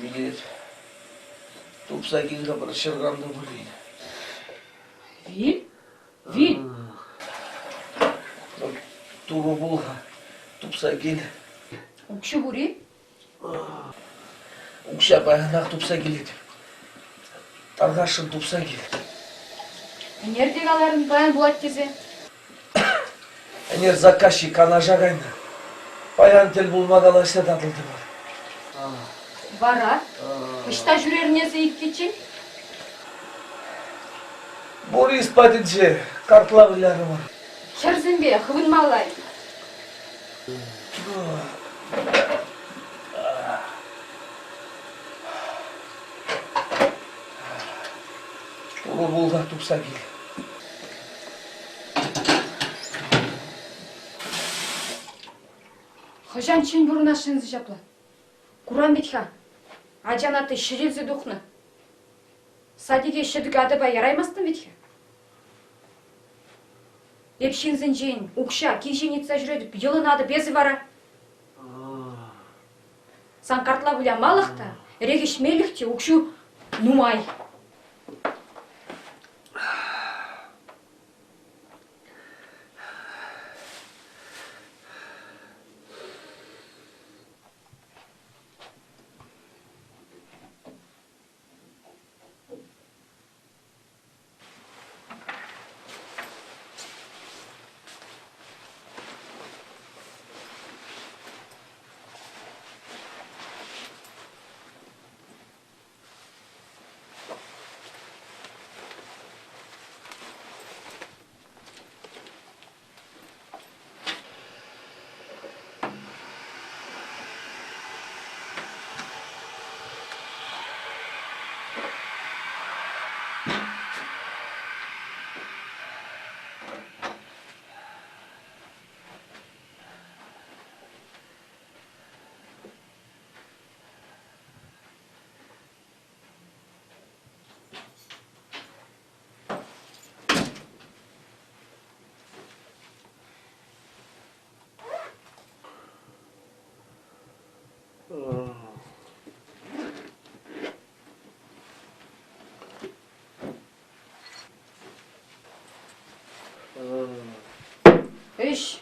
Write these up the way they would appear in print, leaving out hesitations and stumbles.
Millet tupsa gilga bir şırganda bulaydı. Vil? Vil? Turu bulga tupsa gil. Ukşu buri? Ukşa bayanak tupsa gildi. Targaşın tupsa gil. Nerede kaların bayan bulat dese? Ener zakashi kanajagayna. Bayan tel bulmagalaşsa tatıldı var. Бара. Ышта жүрер несі иккечи? Борис Патинче, картла білері var. Шырзынбе, хывынмалай. Turu bulga tupsa gil. Хыжан чин бурна шынзы жапла. Куран битха. Аджанаты ширилзы духны. Садиге шыдык адыба яраймастын битха. Епшинзын жейін, укша, кишеница жүреді, елын ады безі бара. Сан картла бүля малықта, регеш мелікте укшу нумай. Iş.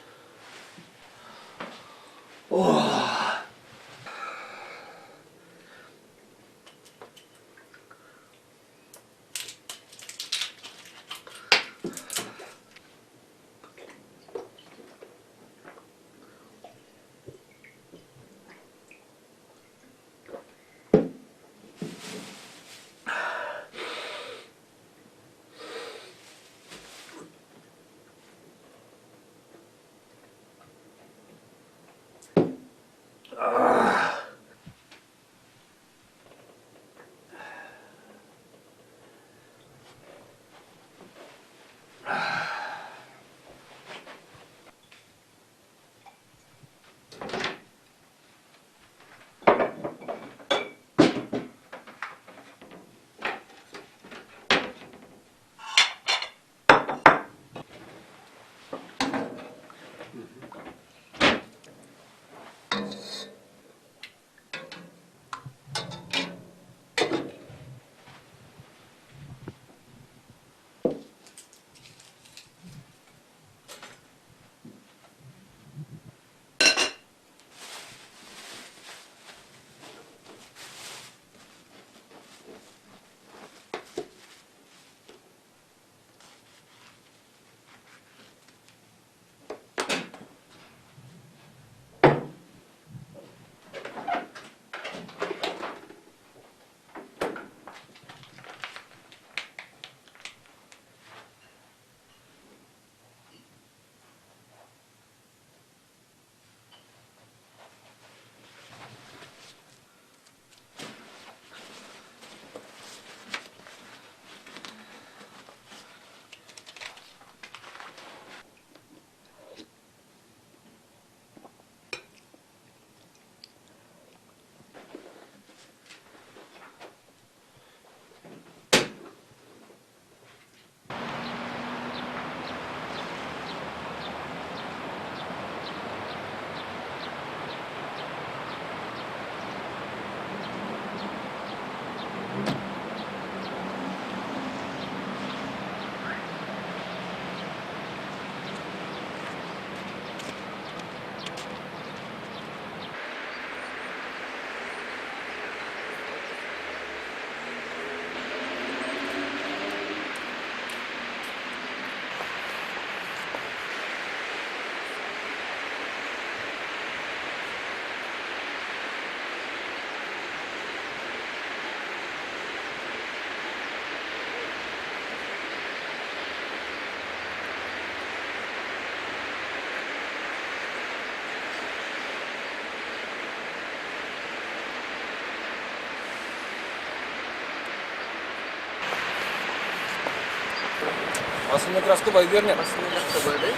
Aslında kraska bay görünüyor. Aslında kraska bay değil.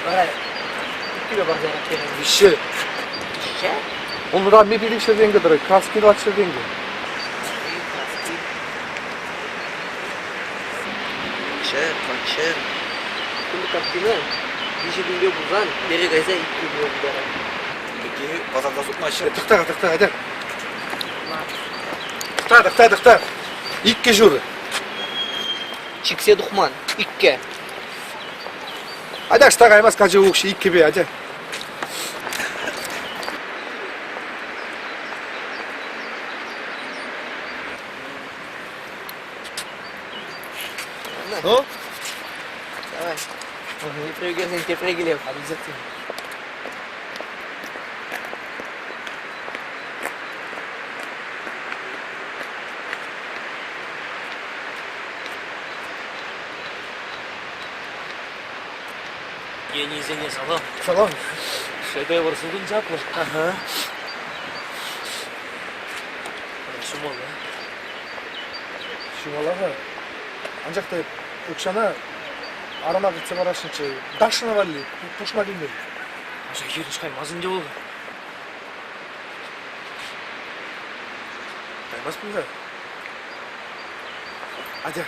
Var. 2 kilo bakacağım. Vişe. Vişe? Onu da bir bilik şey denge direkt. Kraski de açı denge. Kaçır. Şimdi kaptığını bir şey biliyor buzan. Biri gayse 2 kilo bu kadar. Peki pazarda tutma aşağı. Tıkta hadi. Tıkta. İlk kejuru. Çıksa duhman. 2. Hadi açta kaymaz kaçı o kişi ilk gibi hadi. No? Давай. Тепре geliyor. Hadi zaten. Yeni izleniyor salam. Salam. Şeyde varsıldın caplı. Aha. Şum oldu. Şimalaga. Ancak da ukşana arama gitse var aşınca. Daşına valli. Tuşma bilmedi. Aşağı yerin çıkayım azınca oldu. Kaymaz mı da? Hadi.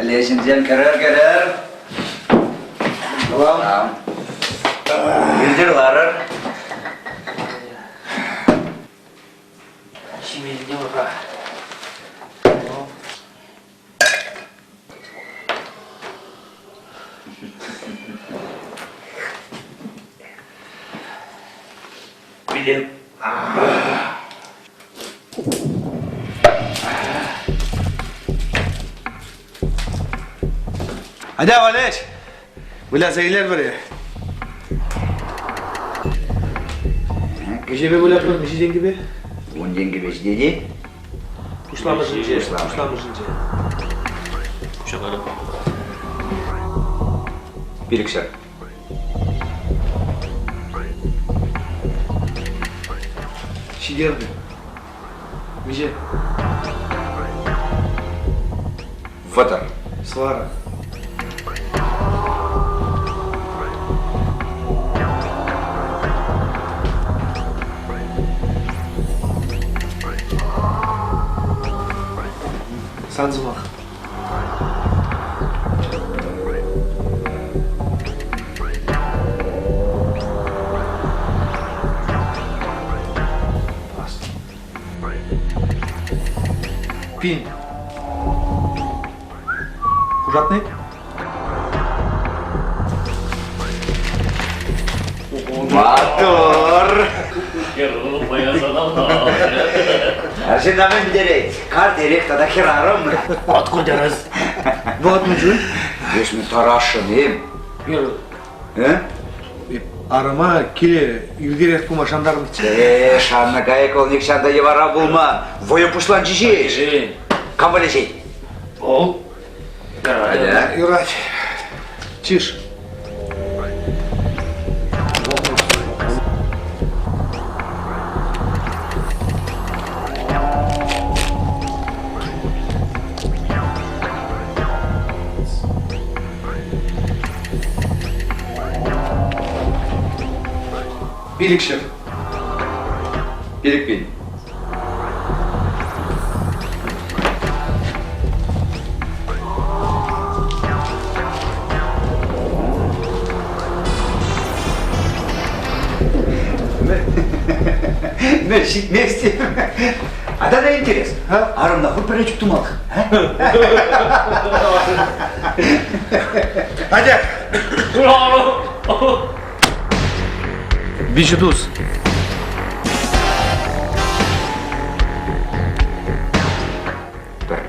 Leşincem kerer. Tamam. Bildir varır. Şimdi ne var? Bilim. Hadi Avaleş. Biraz eğiler buraya. Gece bir böyle yapalım, işeceğin gibi. Bunun gibi işleyeceği. Kuşlamışınca. Kuşakları. Birikşer. Şey geldi. Mice. Foto. Svara. Sanzımak. Pin. Kurat ne? Motor. Yo, bayağı salam da. Her şeyden ben direkt. Kar direkt da kirarım. At kurdarız. Bu at mı cüy? Beş mi taraşı diyeyim. Yürü. He? Arama kile ildirek kuma şandarım. Şanna gayek ol nek şanda yevara bulma. Voya puşlan cici. Жень. Камбале жей. Ол. Hadi. Юрать. Чиш. Birikşir. Birik bin. Ne istiyorsun? Ada ne interes? Arımda hırpere çıktım alk. Hadi. Вичудус.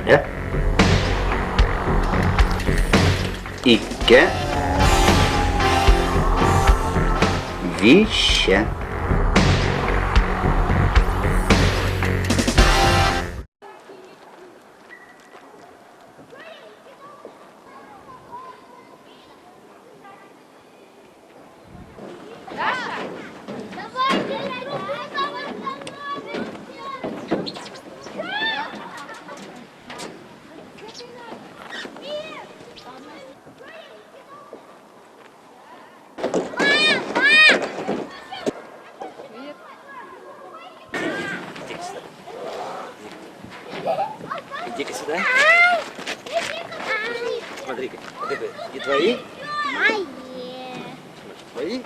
Bir. İki. Вище. Иди-ка сюда. Смотри-ка, вот это и твои? Мои. Твои?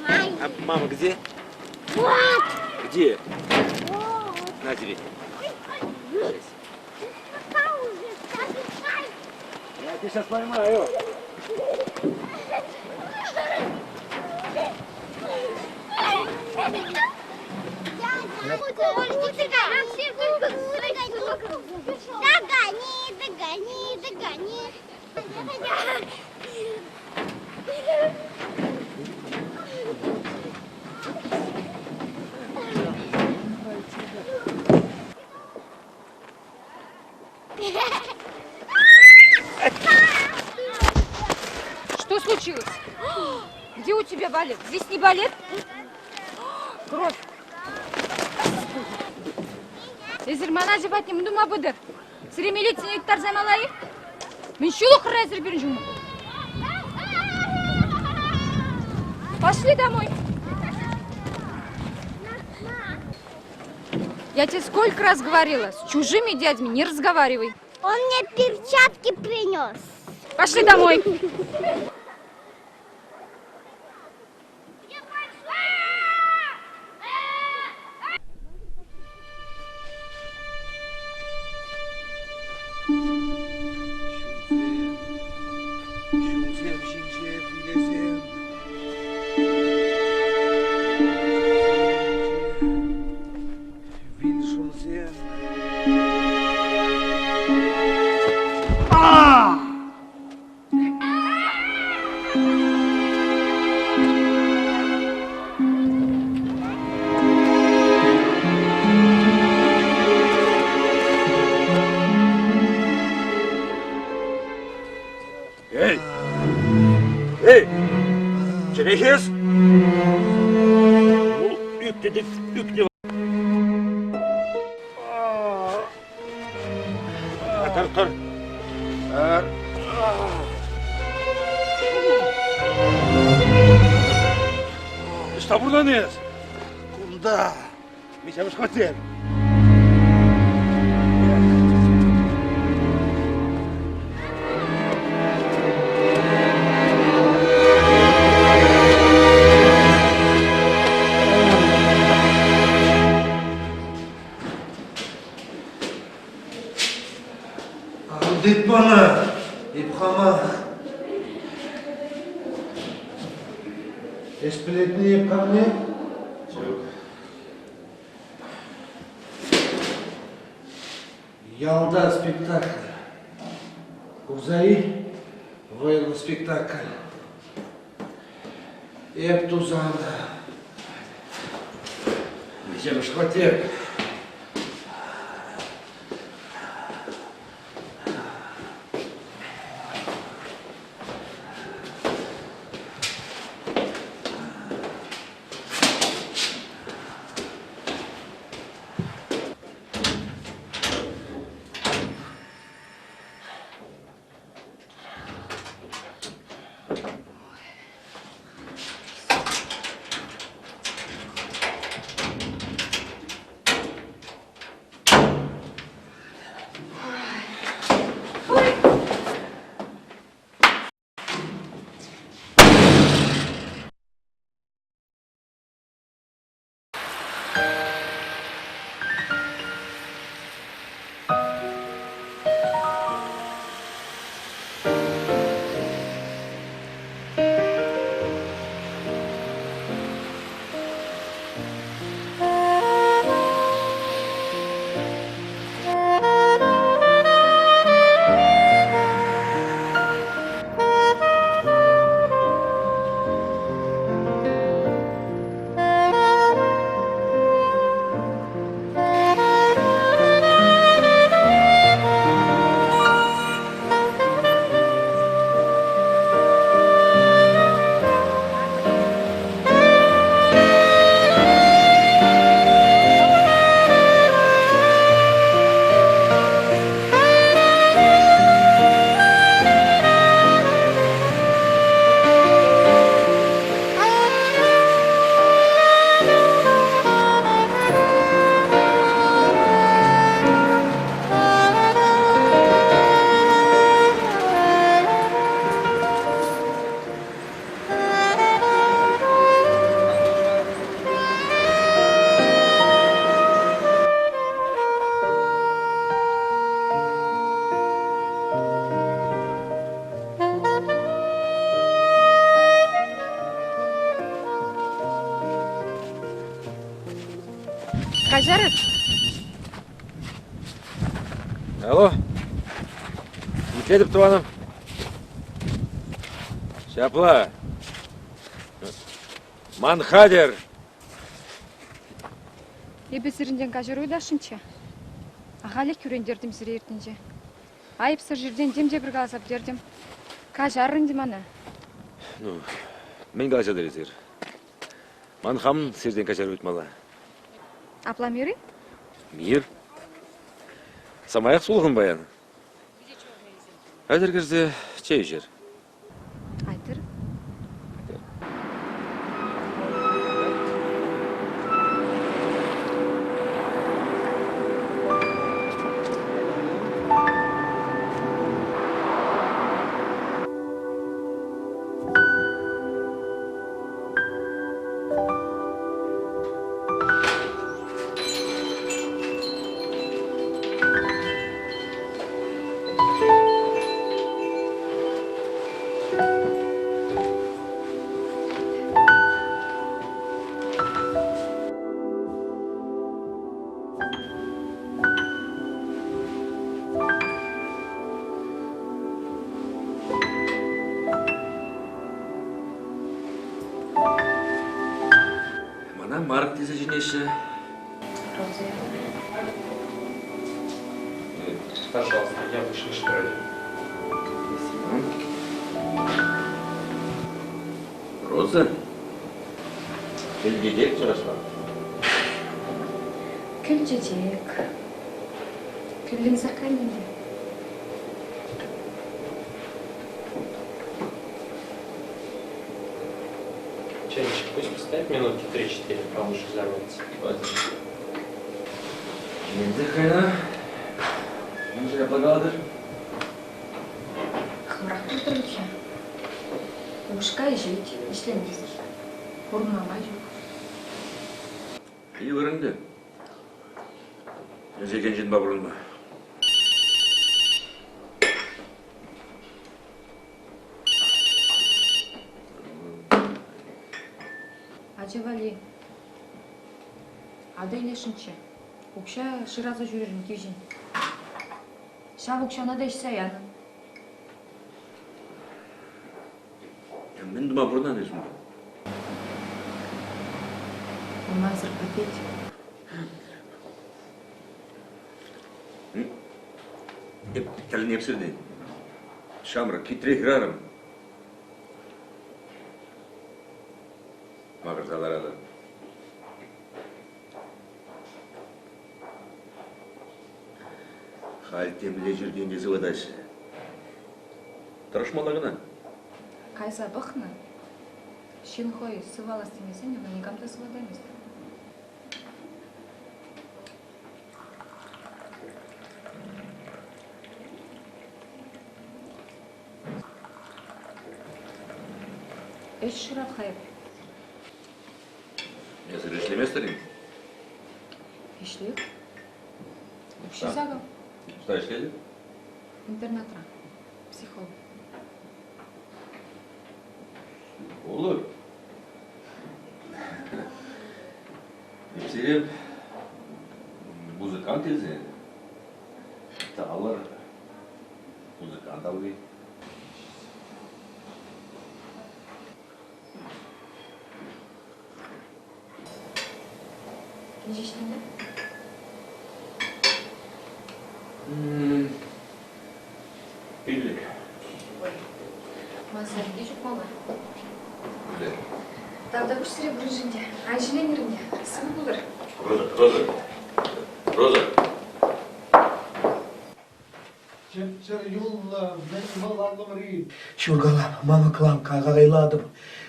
Мои. А мама где? Вот. Где? Вот. На тебе. Я тебя сейчас поймаю. Догони, догони. Что случилось? Где у тебя болит? Здесь не болит? Кровь. Ezirman acaba ne mundum abudur? Sire milletini yükler zemalayı. Мен шулы хрезер бережу. Пошли домой. Я тебе сколько раз говорила, с чужими дядьми не разговаривай. Он мне перчатки принес. Пошли домой. Çenekes. Bu yük dedik, yük ne var? Tar. İşte burada neyiz? Куда? Мы тебя схватили. Dit bana. İpkama. Esplетни ипкамни? Ялда спектакль. Кузаи военный спектакль. Еп тузан. Вечер шхватер. Кажаров? Алло. Не кетіп туаным. Шапла. Манхадер. Ебесірінден кажар ойдашынча. Ағалық көрендердім сірі ертінже. Айыпсыр жерден демде бір қаласап дердім. Кажарынды мана. Мен қалаша дәресер. Манхам серден качар өтмала. Апла мері? Мир. Самаяқ сұлғын баян. Әдір кірзе чей жер. Айтыр. Мана Марк десе женеші. Пожалуйста, я вышел из строя. Роза? Келгедек сұрашпа. Күл жедек. Күлдің зақайныңды. Чайничек пусть поставит минутки 3-4, получше взорваться. Енді қайна? Мен жай аплагаладыр. Қымырақ тұрдырынша. Ушқа жейді, işlemейсіз. Орнама жоқ. İyi göründü. Özeken jin babırılma. Acevali. Adayleşinçe. Ukşa şırazı jürerim kevjin. Şav ukşana da işsayan. Ben duma buradan dedim. Мазыр попеть. Тілін епсірден. Шамры, кетірек рарым. Мағыр заларады. Хал темле жүрген кезі өдайшы. Тұрышмалығына. Кайса бахна. Шинхой сывалась темесен, но не камта свадамист. Эш шурат хайп. Я зрешлі местерім. Ишлеп. Вообще загал. Что ішледі? Интернатра. Психолог. Olur. Епсірем музыкант езі. Тағалар музыкант алғы. Не жештіңді? Пилік. Мазыр, ешіп мала. Біле. Тағда күш сіреп рыжынде, айжыленерінде, сығы бұлыр. Роза. Şurgalap, mama kılam kağayladım.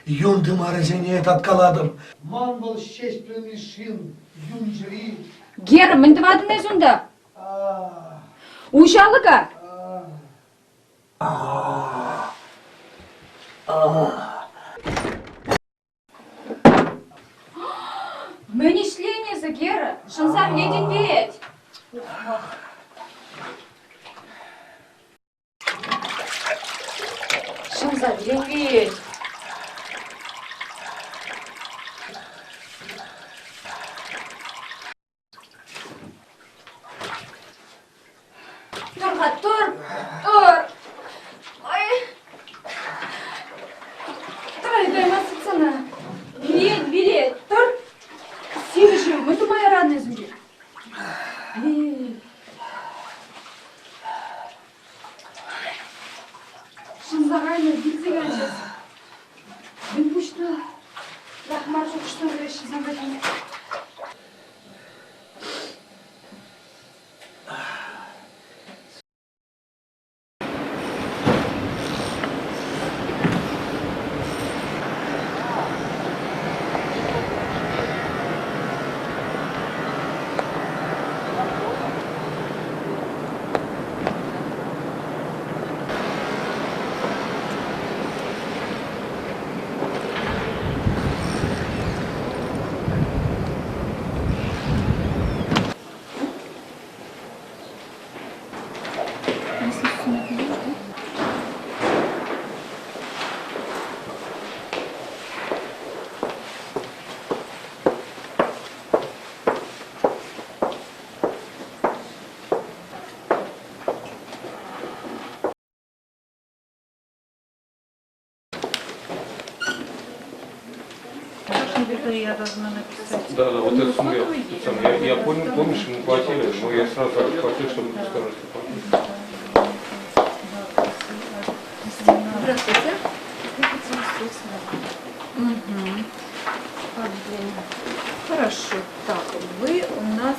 Yundum aracını tatkaladım. Man был шесть шин, юнжери. Гера, мінді вадын әзінді? Ушалыға? Мен ішленесі, Гера. Шынсам неден бет. Шынсам неден бет. Тур. Ой. Давай, даймасы sana. Билет. Тур. Сен же, мы тут моя родная земля. Шынзағайны, бітсеген жаз. Мен пұшты. Рахмар жоқ что реши замгадане. Я должна написать. Да, вот это сумму я понял, помнишь, мы платили, но я сразу платил, чтобы ты сказал, что платил. Здравствуйте. Хорошо. Так, вы у нас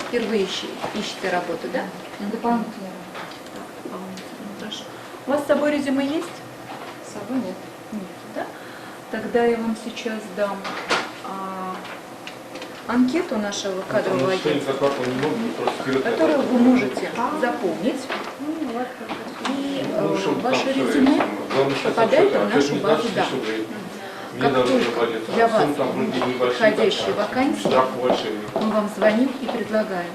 впервые ищете работу, да? Дополнительно. Хорошо. У вас с собой резюме есть? С собой нет. Нет, да? Тогда я вам сейчас дам анкету нашего кадрового агентства, которую вы можете заполнить. И ваше резюме попадает в нашу базу данных. Как только для вас будет подходящая вакансия, мы вам звоним и предлагаем.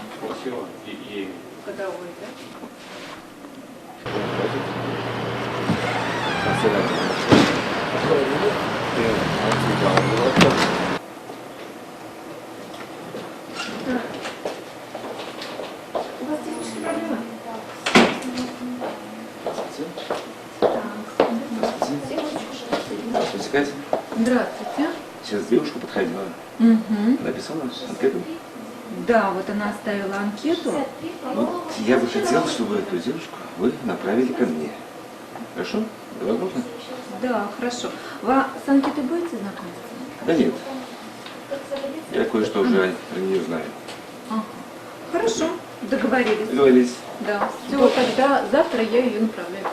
Годовой, да? У вас технические проблемы? Здравствуйте, Катя. Здравствуйте. Сейчас девушка подходила. Угу. Написала анкету? Да, вот она оставила анкету. Вот я бы хотел, чтобы эту девушку вы направили ко мне. Хорошо? Это возможно? Да, хорошо. Вы с анкетой будете знакомиться? Да нет. Я кое-что уже про нее знаю. Ага. Хорошо, договорились. Договорились. Да, все, тогда завтра я ее направляю.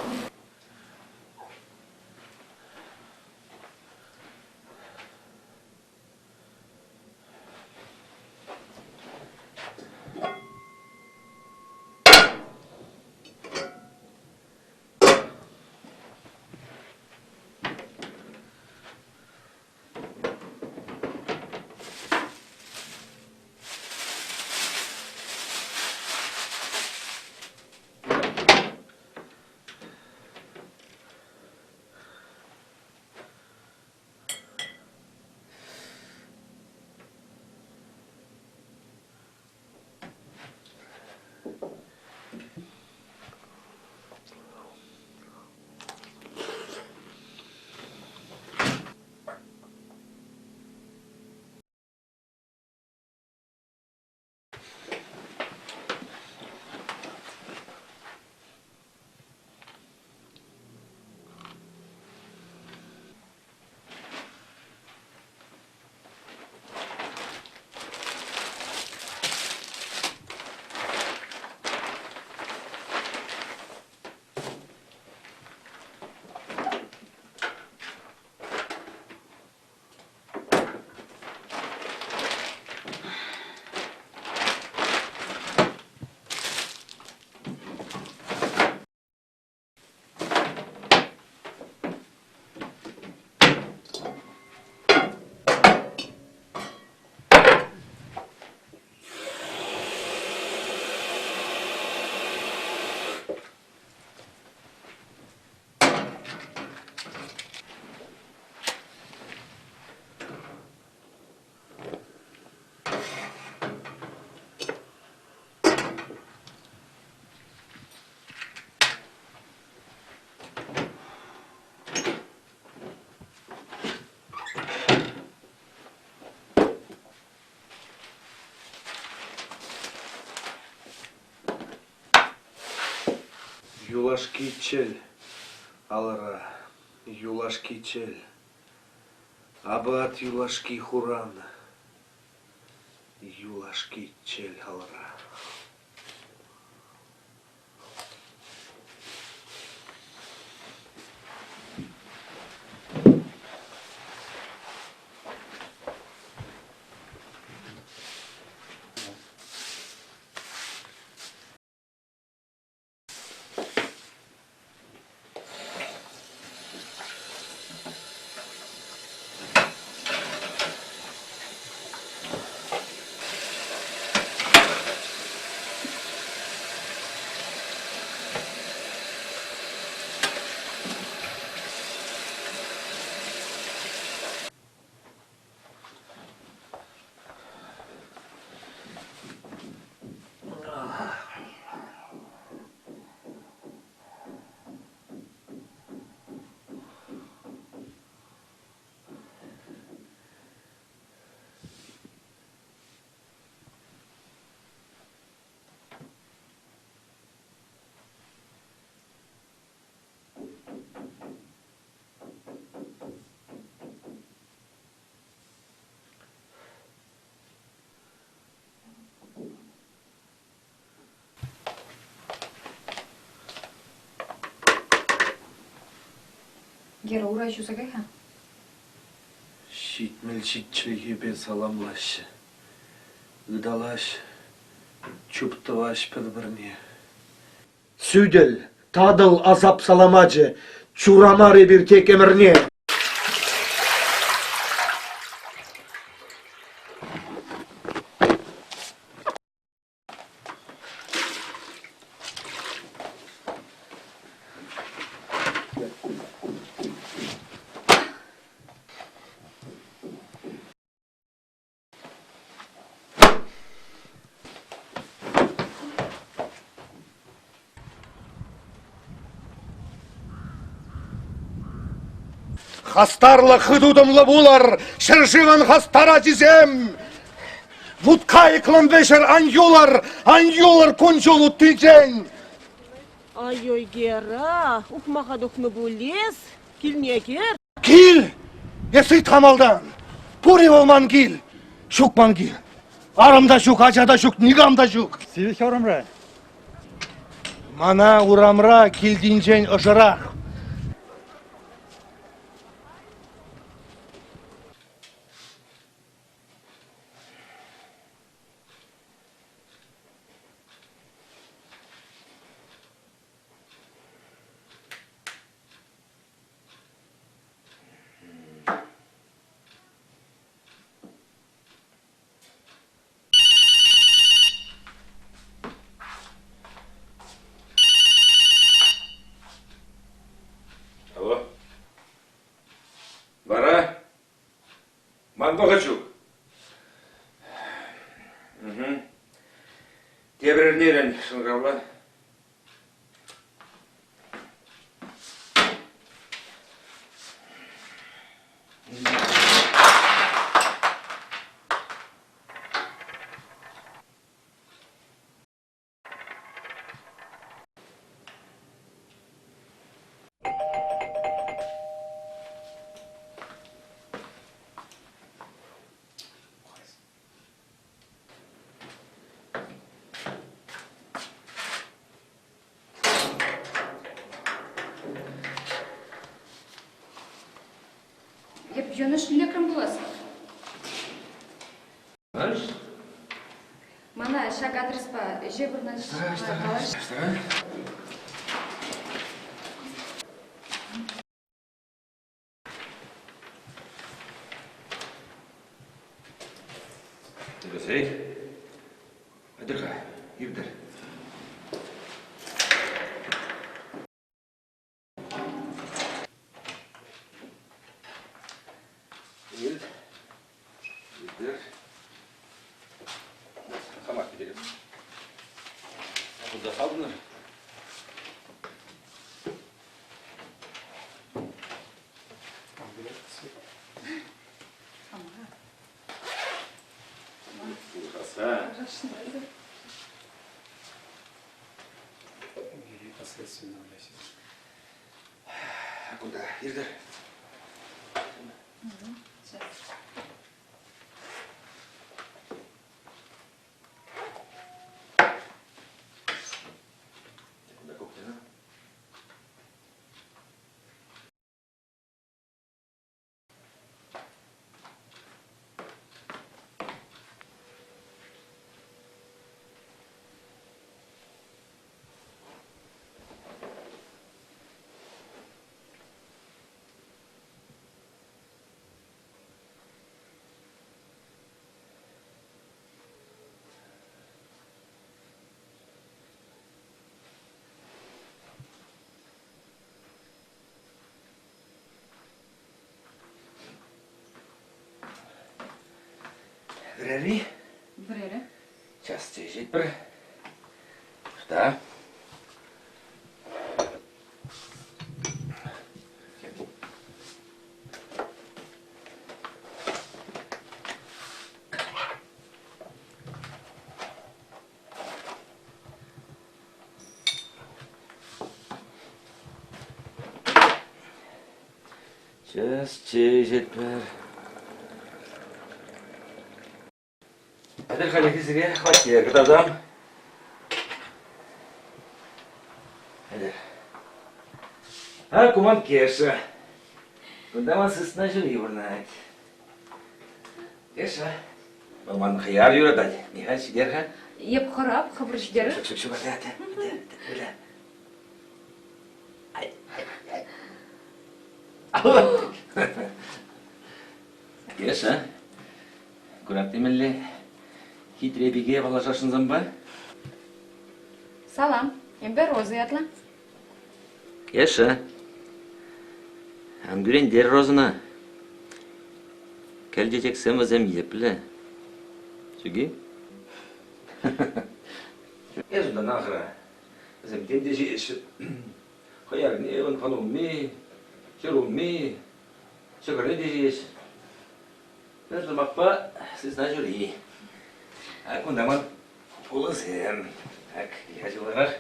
Юлашки чель, алара, юлашки чель. Абат юлашки хуран, юлашки чель, алара. Гера, ура еще загайха. Şitmel şitçiliği be salamlaş. Gıdalaş. Çuptıvaş bir-birine. Südel, tadıl azap salamacı. Çuramari bir tek emirne. Хастарлы хыдудымлы булар, шыршыгын хастара дизем. Вудкай клымбешер аньюлар кончолу тыжен. Ай-ой, Гера, ухмахадухны булес, килмекер. Кил, есы тамалдан, пури олман кил, шукман кил. Арымда шук, ачада шук, нигамда шук. Сивих орамра. Мана урамра килдинжен ышырақ. Алло. Бара? Мандогачук. Тебірернерен шыңғаула. Еп, жөніш лекім боласың? Знаешь? Мана, шаг адрес па, жебірнан Что? Ты отдыхай, Евдар. Евдар. Хамак gidelim. Burada kaldın. Краса. Куда? Евдар. Бірәрі? Бірері. Час тежет бір. Что? Час тежет бір. Әділ қалекізіге қуаттер кітадам. Әділ. Куман кеша. Күндаман сысына жылы бұрнайд. Кеша. Маман қияр юрадады. Миха сидерха. Еп қарап, қабыр жидері. Шук, әді. Өйлі. Ай. Алла. Кеша. Күрап демелі. Хитребеге балашашынзан ба? Салам, ембе розы атла. Кеша. Андурен дер розына. Кәл жетек сәм өзем еплі. Сүге? Езудан ақыра. Өзем темде жеші. Қояр не он қалу ме, керу ме. Шығырды дежеш. Бір жылмақпа сізна жүрей. Күндаман ұлы сен. Я жылағар.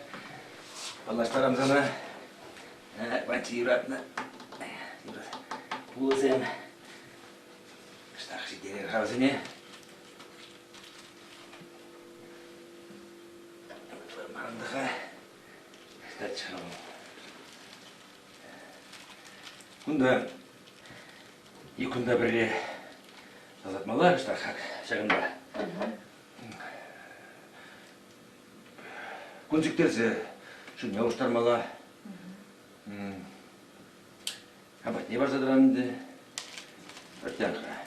Балаштарам зана. Банчи юратна. Ұлы сен. Штақ жидерер қағызыне. Марындыға. Штат шығырым. Күнда күнда бірге азатмалы штақ жағында. Күншіктерсі шүне ұштармала. Абат не бар задыранды? Біртянға.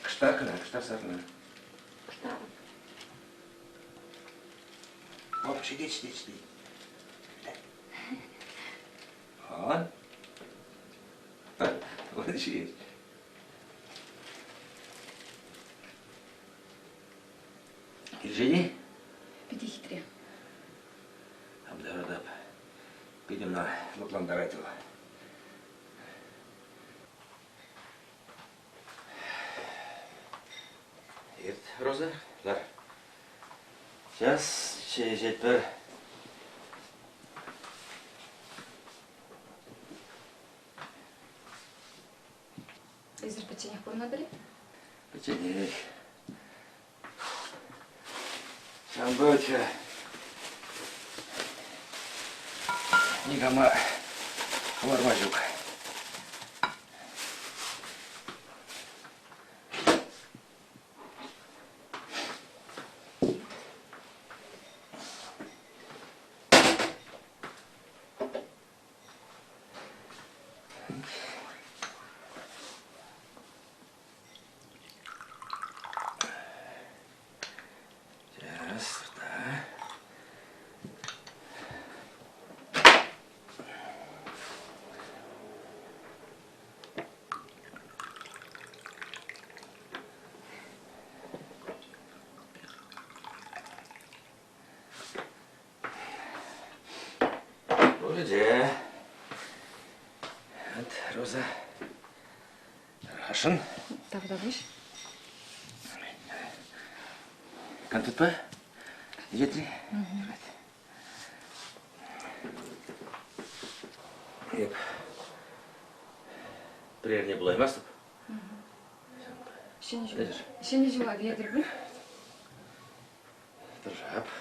Қыштар кіна, қыштар сарына. Қыштар. Оп, шеде. Вот еще. Жени? Пиди хитре. Абдарадап. Пидем на Лукландаратил. Ет, Роза, Лар. Сейчас жетпір. Эзір печенье көрінадыры? Печенье. Шамбача. Никама вармажук. Уже. Вот, Роза. Рашин. Тағы бұш. Кантут па? Жеті? Еп. Бірер не бұлай мастып? Шене жылады едір бұл? Дұржап.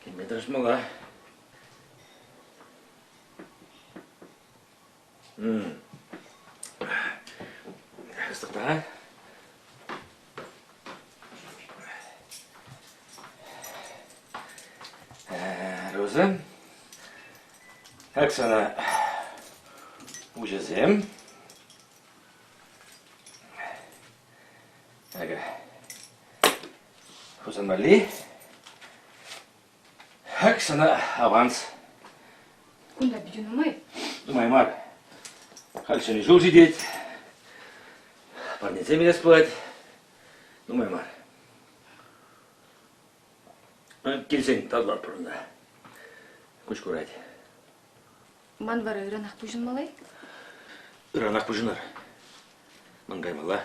Келме дұрышмала. Ыстықта. Роза. Оксана. Ужазем. Ага. Хузан Мали. Оксана аванс. Күнда бүйден ұмай? Думаймар. Хальшыны жол жидет. Парнеце меня сплать. Думаймар. Келсең тазлар бұрында. Көш көрәді. Ман бара үранақ бұжын малай? Үранақ бұжынар. Маңғай мала.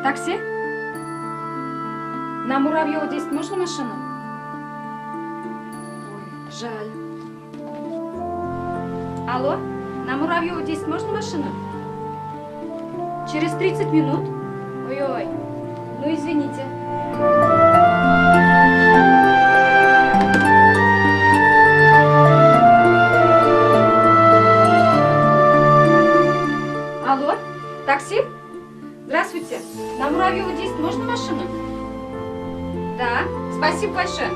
Такси? На Муравьева 10 можно машину? Ой, жаль. Алло? На Муравьева 10 можно машину? Через 30 минут? Ой-ой. Ну, извините. Алло? Такси? Здравствуйте. На Муравьева 10 можно машину? Да. Спасибо большое.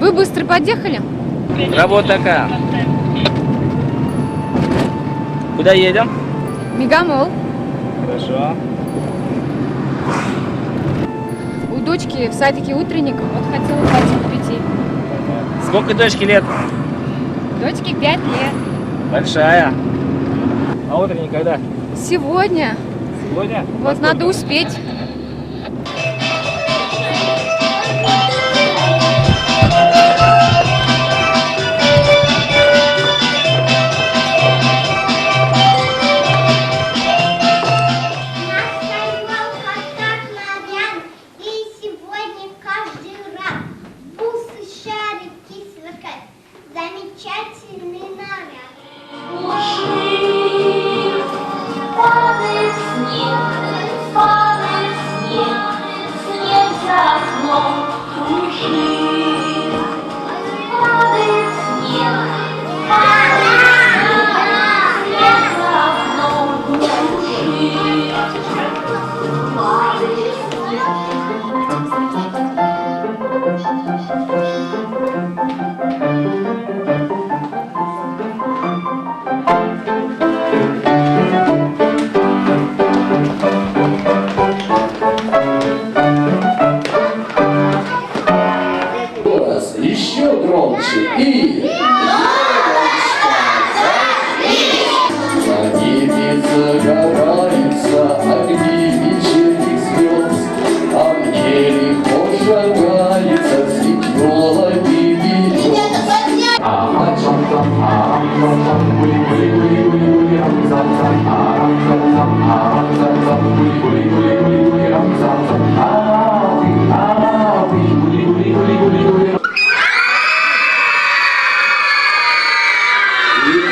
Вы быстро подъехали? Работа такая. Куда едем? Мегамол. Хорошо. У дочки в садике утренник. Вот хотела платье купить. Сколько дочке лет? Дочке 5 лет. Большая. А утренник когда? Сегодня. Сегодня? Вот надо успеть. Замечательный наряд. Падает снег, снег за окном кружит. Падает снег, снег за окном кружит. Падает еще громче и... На небе загораются огни вечерних звезд, а мне легко шагается средь голоби берез. Арам-зам-зам, арам-зам-зам, гули-гули-гули-гули-гули, рам-зам-зам, арам-зам-зам, арам-зам-зам, гули-гули-гули-гули-гули, рам-зам-зам, арам-зам, гули-гули-гули-гули-гули.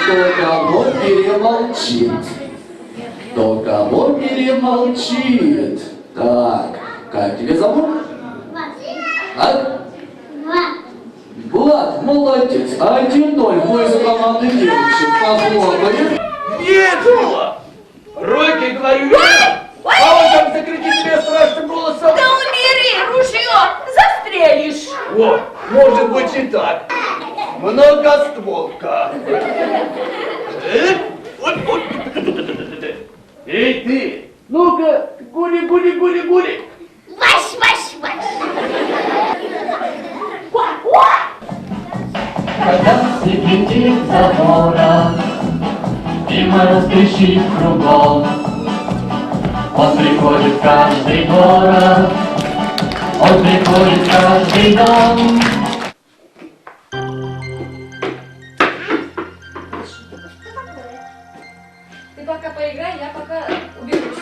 Кто кого перемолчит, кто кого перемолчит. Так, как тебя зовут? Так? Влад, молодец. 1-0 в пользу команды девушек. Похлопаем. Видела! Руки, говорю, вверх! А он там закричит мне страшным голосом. Да убери ружье, застрелишь. О, может быть и так. Многостволка. Эй, ты! Ну-ка, гули-гули-гули-гули! Ваш! Когда скрипит забора, и мороз трещит кругом, он приходит в каждый город, он приходит в каждый дом. Ты пока поиграй, я пока уберусь.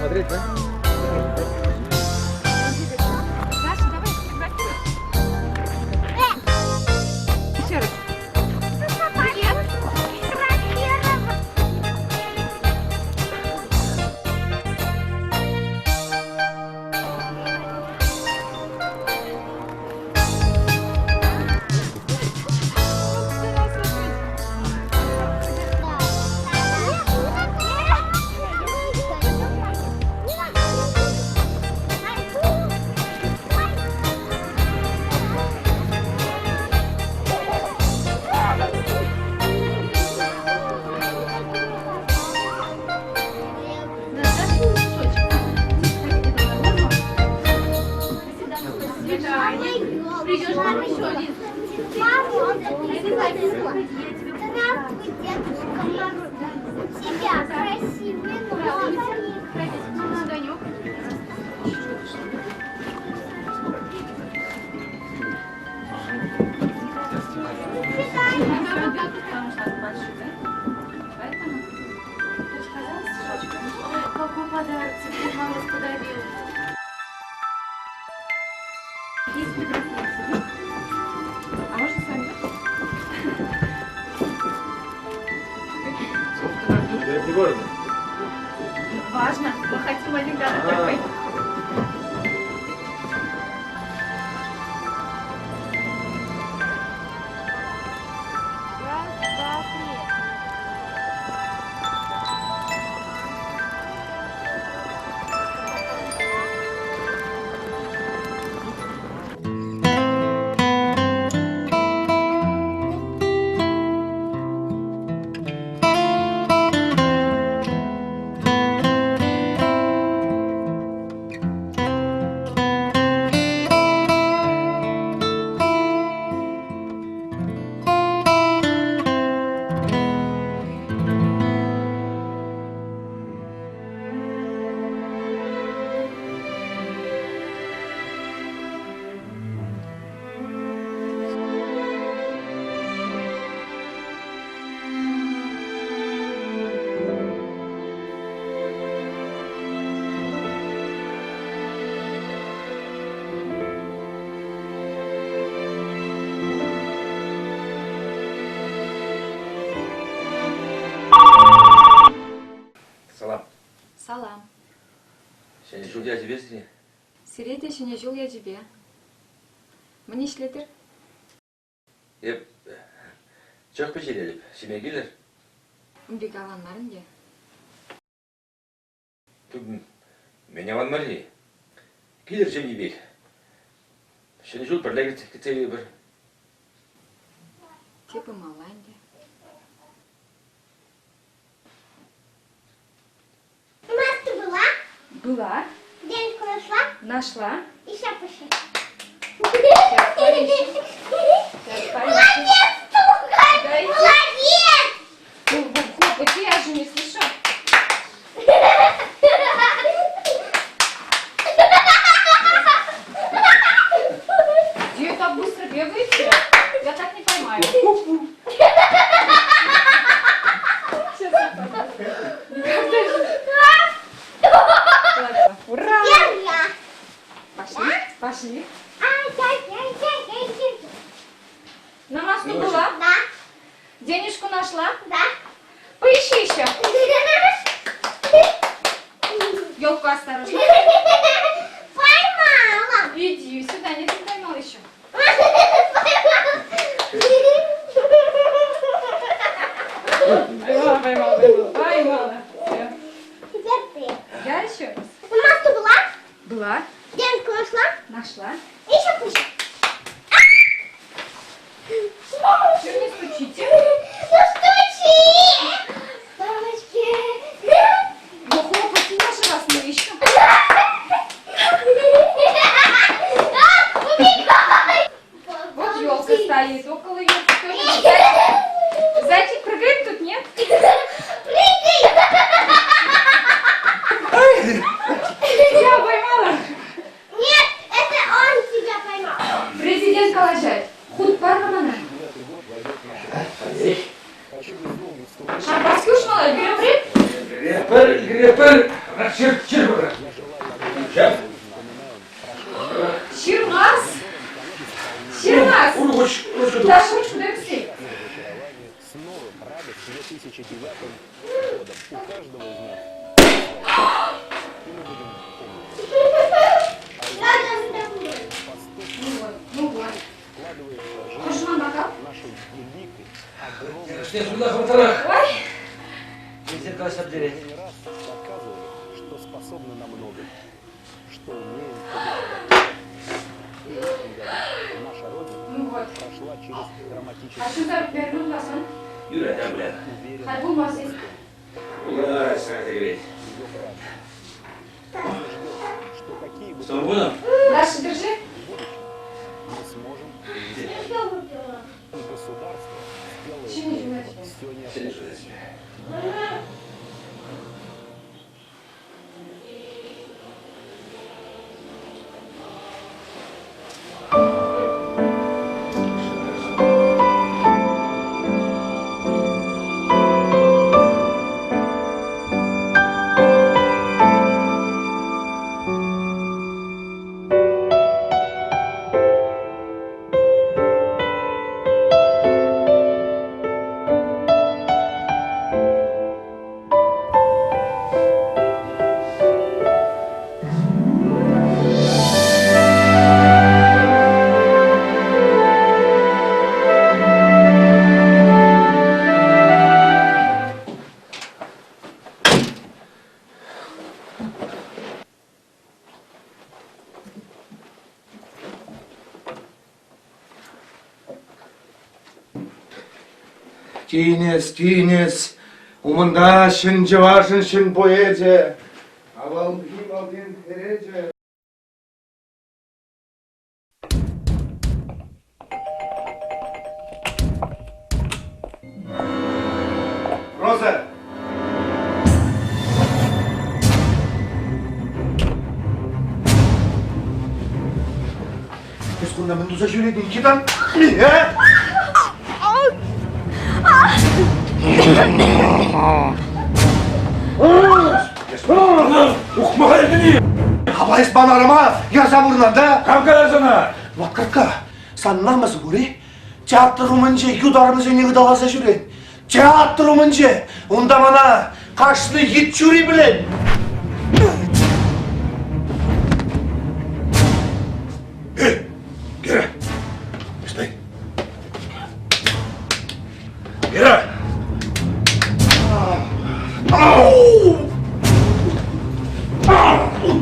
Смотреть, да? Придешь нам еще один. Тебя красивый Данек. Какой подарок тебе мама подарила? А можно с вами? Важно. Мы хотим анекдот такой. Салам. Салам. Сен жул я тебе сире. Сиреде шене жол я жібе. Мені ішлетір? Еп, чақ пешелеліп, семе келер. Үмбек аланларың де. Тут меня ван марли. Келер жем ебек. Сен жул бірлі кетсеге бір. Тепі малайн де. Маска была? Была. Денежку нашла? Нашла. Еще пошли. Сейчас повищу. Молодец, Туха! Дайте. Молодец! Хлопайте, я же не слышу. Где так быстро бегаете? Я так не поймаю. Сейчас я пойму. Ладно. Ура! Первая. Пошли, пошли. Ай-яй-яй-яй-яй. На мосту была? Да. Денежку нашла? Да. Поищи еще. Елку осторожно. Поймала. Иди сюда, не ты поймал еще. Поймала. Поймала. Все. Теперь ты. Я еще раз. Маска была? Была. Денежку нашла? Нашла. Еще пусть. Чего не стучите? Ну стучи! Мамочки! Ну хлопайте, я же раз не ищу. Убегай! Вот елка стоит, около елки тоже. Зайчик прыгает, тут нет? Прыгай! Я поймала. Нет, это он тебя поймал. Президент Калажай. Худ парламана. Шампанский ушмала, берем. Грепер, расчерчер. Сейчас. Ширмас! Ширмас! Дашь ручку, дай быстрее. Ну вот. Хочешь вам бокал? Ой! Зеркало обдерет. Ну вот. А что за первый класс, а? Юра, да, бля. Альбом у вас есть? Ура, согреть. С Новым годом? Даша, держи. Чего не делаете? Сидишь у нас. Тинес, умында шын жывашын шын поэже, авалын хибалден тереже. Роза! Kes kunda menduza şöyle iki tan. He? Укма edini. Hava ispan arama, yarsa buradan da. Kankalar sana. Vat kakka, sen namazı buri? Çağıttırımınca yudarımızı ne gıdalasa şöyle. Çağıttırımınca, onda bana karşılığı yit şuri bilen. Geri. İşte. Geri. Au! Au!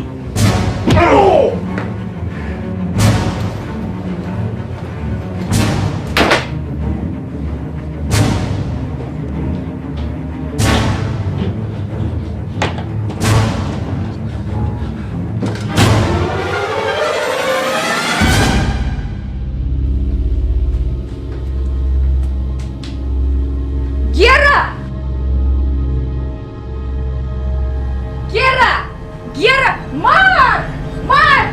Гера! Гера! Гера! Марк! Марк!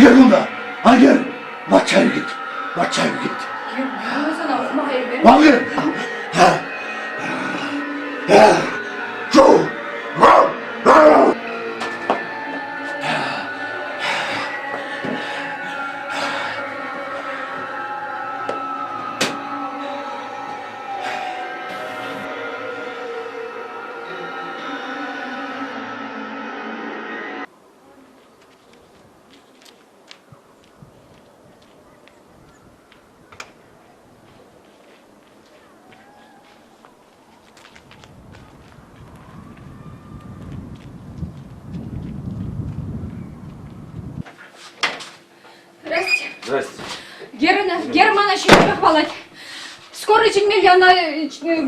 Gel bunda, gel. Bak çayı git, bak çayı git. Ben sana okuma hayır verim. Bak gel. Şu. Здрасте. Здрасте. Герман еще не похвалать. Скоро için мен яна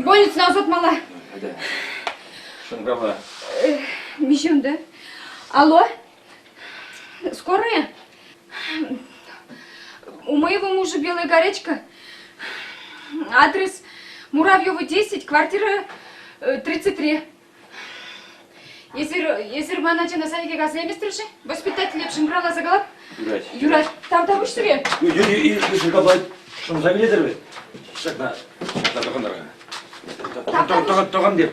больницаны озатмала. Hadi. Şunu kapla. Ничемді. Алло? Скорая? У моего мужа белая горячка. Адрес Муравьева 10, квартира 33. Если бана чана санеге газа еместірші, воспитатель епшін брала загалап. Юрай, там табыш себе? Шunu зәмеледір бе? Шақна, тоғандарға. Тоған деп.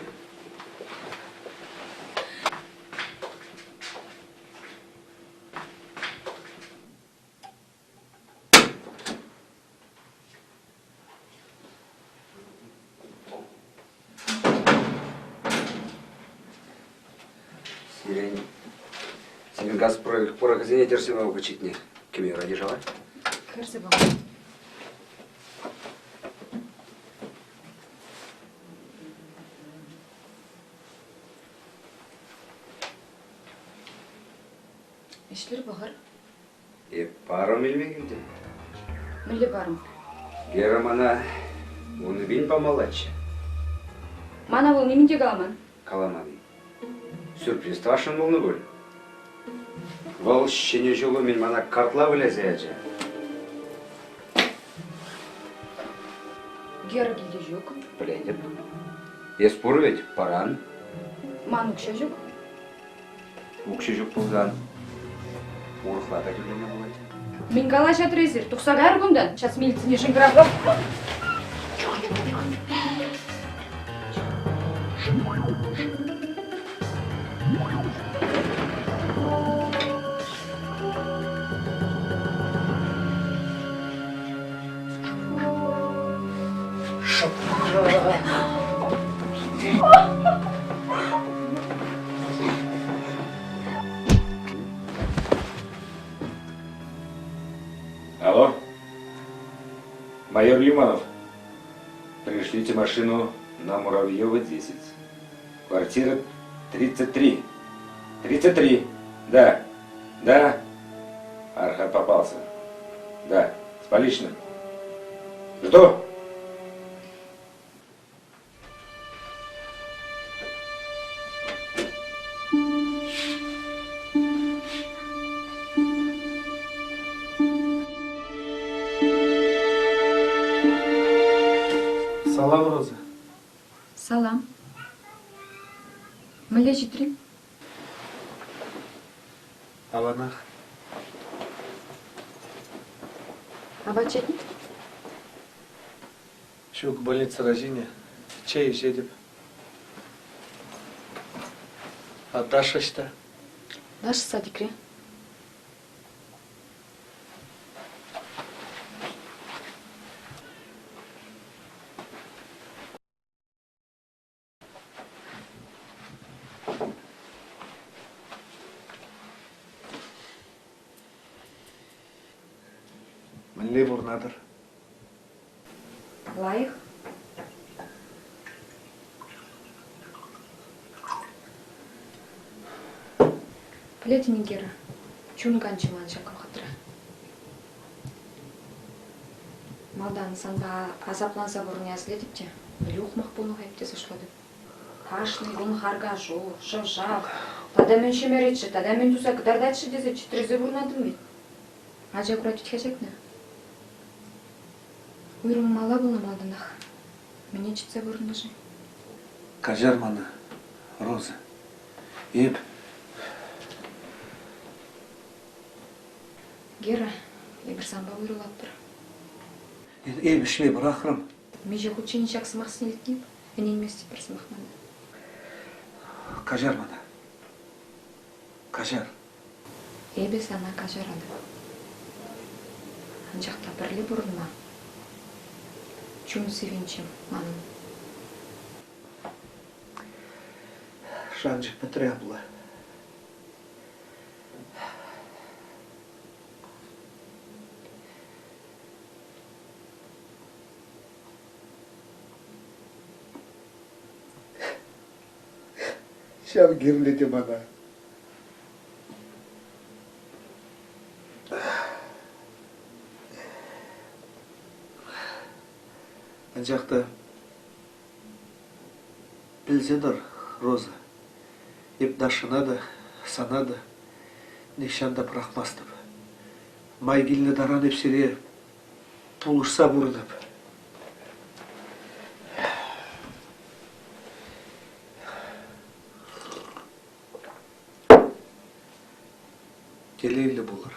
Сен газ прогазине терсеме учитне. Кеме ради жала? Кірсе бұл. Eşleri bağır. Паром илмегенде. Мілі барым. Гера мана, оны бин помолодче. Мана бұл неменде қаламан? Каламаны. Сюрприз вашын болны бұл. Вал шене жолы мен мана картла вылезе әже. Гера келде жоқ. Білендіп. Еспор ведь, паран. Ман ұқша жоқ. Ұқшы жоқ болған. Урықлата келгене болады. Мен қала жатыр езір. Тұқсаға әр күндан. Шас милицине шыңғырап. Алло? Майор Юманов, пришлите машину на Муравьева 10. Квартира 33. 33. Да. Да. Архат попался. Да. С поличным. Жду. Салам, Роза. Салам. Мілі жетірім? Аванах. Аба четні? Шук больница Розине. Чей жедіп. А Даша что? Даша садикре. Мілі бұрнадыр. Лайық. Білетіні Гера. Чун қанчыман жақын қытыра. Малдан санда азапланса бұрын язылы депте. Білі ұқмақ бұны қайыпте зашлады. Ташны, бұны қарға жол, жав-жав. Тада мен шемеретші, тада мен туса кыдардатшы дезечі, трезі бұрнадым бет. Ажа күратит хәжекні. Уйрым мала бұны малданақ. Мене чітсе бұрынды. Кажар мана, Роза. Еп. Гера, ебір самба уйрылап тұр. Еп ішме бір ақырым. Меже худшені шақ сымақ снелетнеп, енен месте бір сымақ мана. Кажар мана. Кажар. Ебе сана кажарады. Анжақта бірлі бұрынма. Чун севенчем, маным. Шанжық потребла. Şam girleti bana. Ancak da bilsedir Roza. Епдашына да, сана да, нешанда прахмастып. Майгилне даран епсере пулышса бұрынып. Келейлі болыр.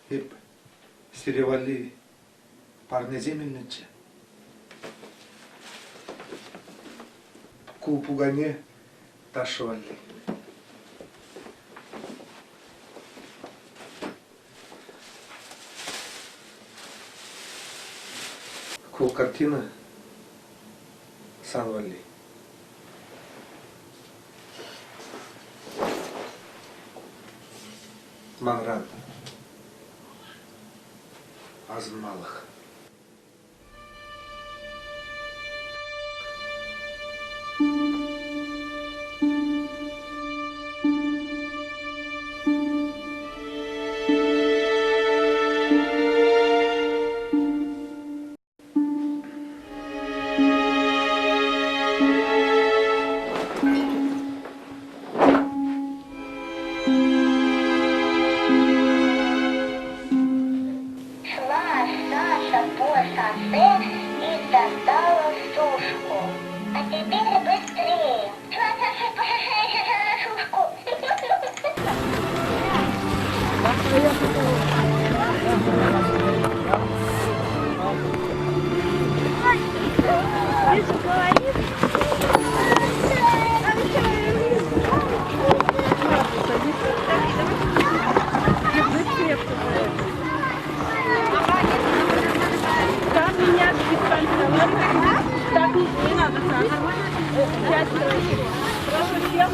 Hep Sirevalli parnezemilnece. Купугане Ташвалли. Кул картина Санвалли. Манран. Азын малых. И достала сушку. А теперь быстрее. На сушку. Там меня дистанцировали. Так не надо, нормально? Прошу всех.